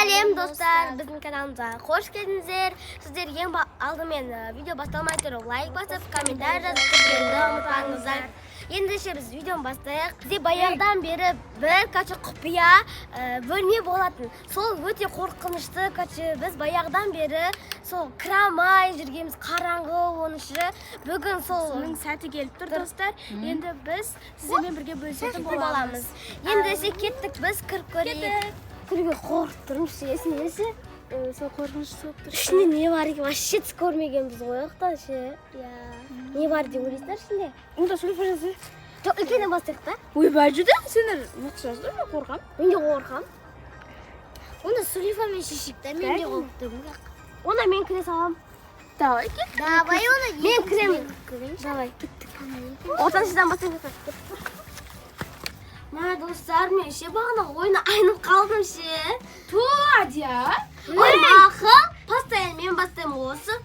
Сәлем достар, біздің каналымызға қош келдіңіздер. Сіздер ең алдымен видео басталмай тұрып лайк басып, комментарий жазып кеткенді ұмытпаңыздар. Ендеше біз видеоны бастайық. Бізде баяғыдан бері бір құпия бөлме болатын. Сол өте қорқынышты. Біз баяғыдан бері сол кірамай жүргенбіз, қараңғы оның іші. Бүгін соның сәті келіп тұр достар. Енді біз сіздермен бірге бөлісетін боламыз. Ендеше кеттік, біз кіріп көрейік. Кіруге қорқып тұрмыз, есіңдесі? Сол қорқыныш соғып тұр. Ішінде не бар екен? Вообще түс көрмегенбіз ғой та ше. Не бар деп ойлайсыздар ішінде? Онда сөйлеп жазды. Жоқ, үлкеннен бастайық та. Ойбай жүді, сендер мықты жазды, мен қорқам. Мен де қорқам. Оны Сулейфамен шешейік та, мен де қорқып тұрмын. Ona мен кіре салам. Давай, кет. Давай оны. Мен кіремін. Давай. Ортаншыдан бастайық. Мә достар, мен ше бағана ойына айнып қалдым ше. Адия. Ой, мақым. Постоянно мен бастаймын осы.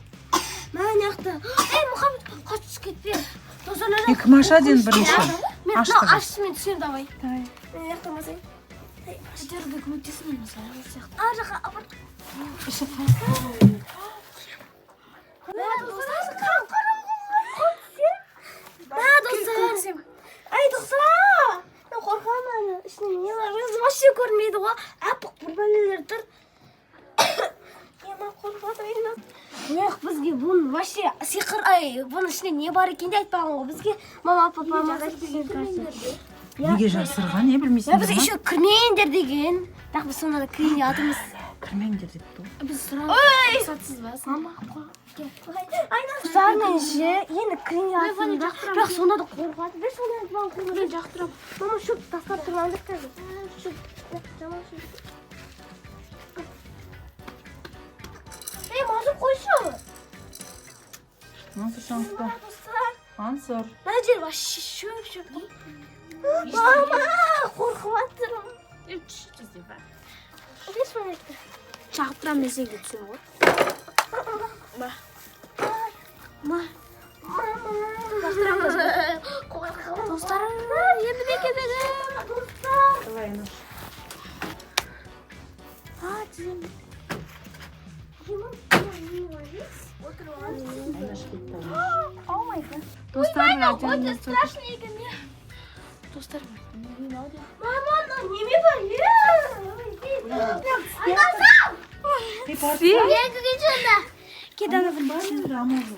Мә неқті. Мұхаммед, қашып кетпе. Кім ашаден бірінші? Мен ашты, мен түсем, давай. Давай. Мен неқті басайын. Сіздерді көмектесін мен мысалы. Ар жаққа апарт. Мә достар, ай достар, мен қорқамын. Ішінде не бар? Өзі вообще көрмейді ғой. Апық бір бәлелер тұр. Ема қорқатыр. Ох, бізге бұның вообще сиқыр, бұның ішінде не бар екен де айтпаған ғой. Бізге мама папама Неге жасырған, не білмейсің? Біз еще кірмейіндер деген. Так біз сонда кірейін деп жатырмыз. Кірмеңдер деп тұр. Біз сұрап сатсыз ба? Мама Құстармен ше, енді кірейін деп жатырмыз. Бірақ сонда да қорқады. Бір сонда айтпаған қорқады. Жақтырам. Мама шөп тастап тұрғандық қазір. Шөп, жаман шөп. Мазыр қойшы. Nasıl şanslı? Ansor. Мәжер вообще шөп. Мама, қорқып жатырмын. Бес минутта. Шағып тұрам десең де түсем ғой. Достар, енді не кедерім? Давай, Нуш. Тізем. Достар, Өте страшный екен, не? достар. Мама, неме бар? Анасам! Мен күйген жонда. Anladım ben de ama bu.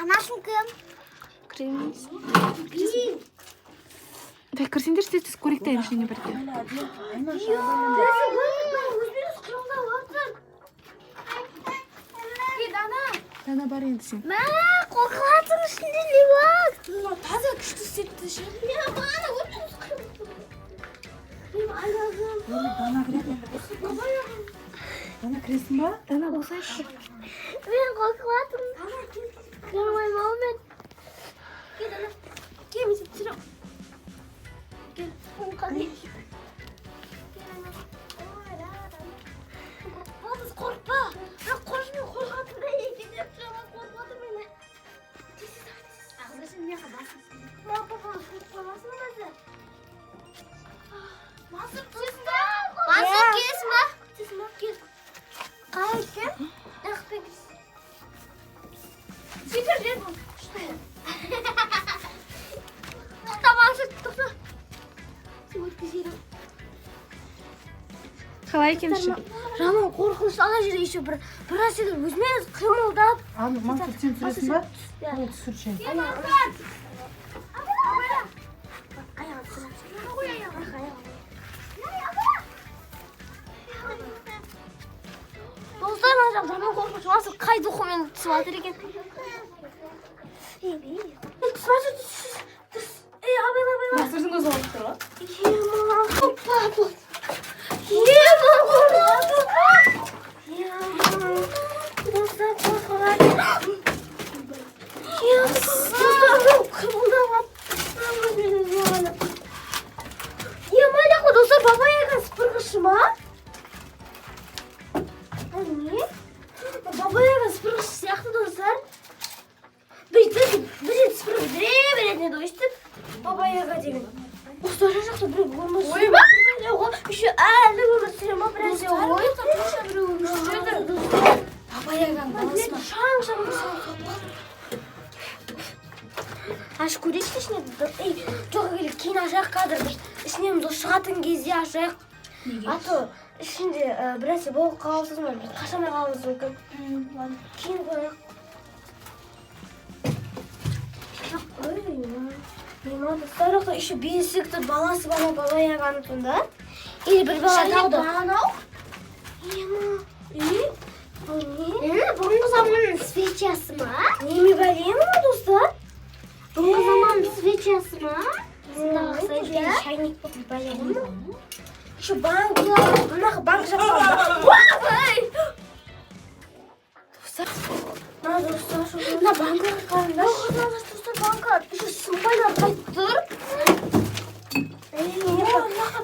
Анасың кім? Кіремейіз. Дай кірсеңдер сіз көректайын ішіне бірге. Дана бар енді сен. Мә, қорқылатын ішінде не бар? Таза күшті істетті ше. Мама, өте Bana kresin var? Дана болсайшы. Мен қорқылатын. Кірмай маумен. Кел, мен сен түсірем. Кел, оны қалай. Мамыз қорқпа. Бірақ қорқымен қорқатын да екен деп тұрам. Қорқатын мені. Ағзасын не қабасың? Мама, папа, қорқпамасын өзі. Масыр түсесің ба? Масыр келесің ба? Түсесің ба? Кел. Қалай кел? Нақпен келесің. Секір жер бұл. Тоқта, Масыр, тоқта. Сен өткізерім. Қалай екен ше? Жаман қорқыныш ана жерде еще бір нәрселер өзімен қимылдап. Abi Mansur sen süresin var? Evet sür şey. Dostlar hocam жаман қорқыныш Масыр қай духымен түсіп жатыр екен. Масыр түс. Абайла. Масырдың өзі алып тұр ғой. Достар қорқылады. Емайда достар баба яған сыпырғышы ма? Не? Баба яған сыпырғышы сияқты достар. Біз сыпырғы беретін еді өйстіп. Баба яға деген. Достар жақта бір болмас. Ой ба? Şu әлі өмір сүремін біраз ой. Бабаяған баласына. Шаң аш көрейікші ішіне жоқ келіп кейін ашайық кадрды ішінен шығатын кезде ашайық. А то ішінде біресе болып қаласыз ма қашамай қалуымыз мүмкін. Кейін қояйық. Достар, еще бесік тұр баласы бала бабаяғаны тұнда. Или бір бала тауды. Бұрынғы заманның свечасы ма? Неме бәлем ма, достар? Бұрынғы заманның свечасы ма? Шайник болып бәлем ма? Еще банкылар, мұнағы банк жақпалды. Достар, мына банкылар қарыңдар. Достар, банкылар. Еще сымпайлар қайтып тұр.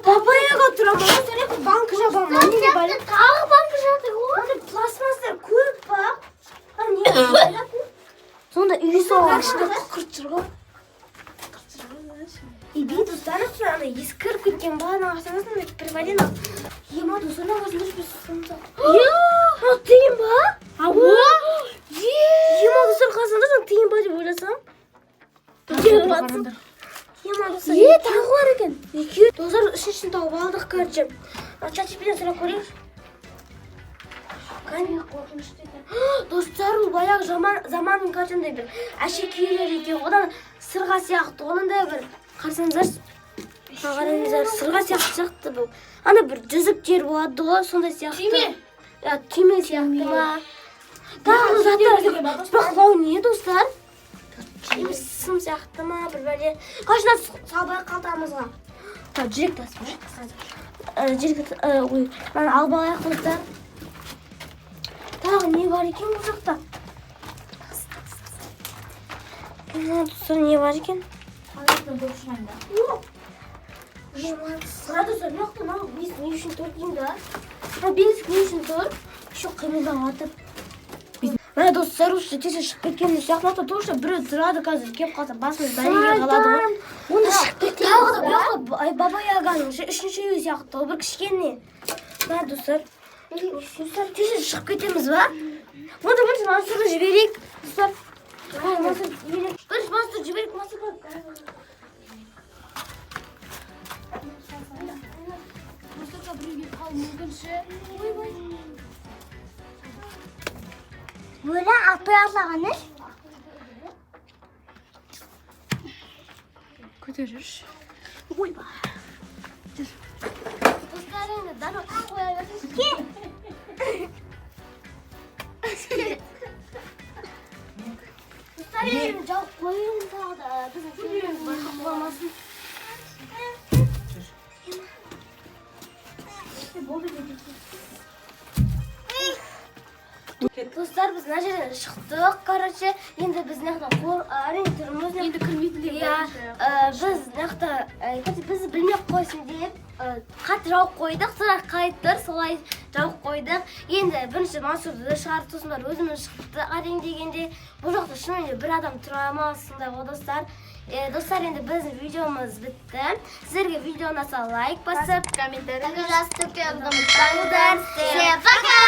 Бабаяға тұрамын. Банк жабамын. Тағы банк жатыр ғой. Пластмастар көп па? Сонда үйі соған ішінде құқырт жүр ғой. Бей достар, ескіріп кеткен баланың ақсаңызын привалин ал. Ема достарына өзіміз біз сонда. Тиын ба? Ема достар қасында соң тиын ба деп ойласам. Ема достар. Тағы бар екен. Достар үшіншін тауып алдық көрдім. Чатипеден сұрақ көрейікші. Қане қорқынышты екен. Достар, ол баяғы заманның картиндай бір әшекейлер екен. Одан сырға сияқты. Оның да бір қарсаңыздар. Сырға сияқты бұл. Ана бір жүзіктер болады ғой, сондай сияқты. Түйме? Түйме сияқты ма? Тағы заттар. Бақылау не, достар? Сым сияқты ма, бір бәле. Қашына салбай қалтамызға. Жүрек тасып. Жүрек алып алайық, достар. Тағы не бар екен бұл жақта? Достар, не бар екен? Достар, не үшін тұр деймін да? Бензик не үшін тұр? Еще қимылдан атып. Мына достар, осы тез шығып кеткеніміз сияқты. Тоқша біреу тұрады қазір кеп қалса басымыз бәлеге қалады ғой. Оны шығып кеткен. Тағы да бабаяғаның үшінші үй сияқты. Бір кішкене. Мына достар. Тез шығып кетеміз ба? Онда бірінші Мансұрды жіберейік. Достар. Бірінші Мансұрды жіберейік. Мансұрға біреуге қалу мүмкінші. Böyle atlayalım. Көтеріш. Dostlar, daha koyuyoruz ki. Dostlar, çok koyun da bizim filmimiz bakılmasın. Dostlar, biz ne жерден шықтық, короче, енді біз нақта ориентиріміз Енді кірмейтіндей біз білмек қойсын деп қатты жауып қойдық, сұрақ қайттыр, солай жауып қойдық. Енді бірінші Мансұрды шығарып сосын бар өзіміз шықты әрең дегенде бұл жақта шынымен бір адам тұра ма сондай ғой достар. Достар, енді біздің видеомыз бітті. Сіздерге видео ұнаса лайк басып, комментарий жазып, ұмытпаңыздар. Всем пока!